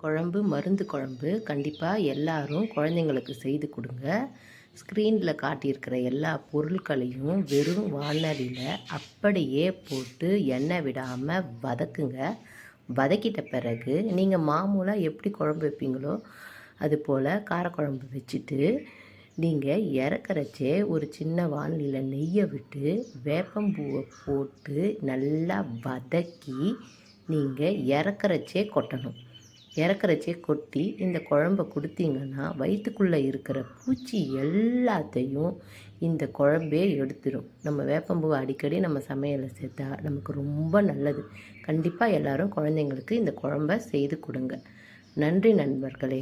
குழம்பு மருந்து குழம்பு கண்டிப்பாக எல்லாரும் குழந்தைங்களுக்கு செய்து கொடுங்க. ஸ்க்ரீனில் காட்டியிருக்கிற எல்லா பொருட்களையும் வெறும் வாணலியில் அப்படியே போட்டு எண்ணெய் விடாமல் வதக்குங்க. வதக்கிட்ட பிறகு நீங்கள் மாமூலாக எப்படி குழம்பு வைப்பீங்களோ அதுபோல் காரக்குழம்பு வச்சுட்டு நீங்கள் இறக்குறச்சே ஒரு சின்ன வாணலியில் நெய்யை விட்டு வேப்பம்பூவை போட்டு நல்லா வதக்கி நீங்கள் இறக்குறச்சே கொட்டணும். இறக்குறச்சே கொட்டி இந்த குழம்ப கொடுத்தீங்கன்னா வயிற்றுக்குள்ளே இருக்கிற பூச்சி எல்லாத்தையும் இந்த குழம்பே எடுத்துடும். நம்ம வேப்பம்பூவை அடிக்கடி நம்ம சமையலில் சேர்த்தா நமக்கு ரொம்ப நல்லது. கண்டிப்பாக எல்லோரும் குழந்தைங்களுக்கு இந்த குழம்ப செய்து கொடுங்க. நன்றி நண்பர்களே.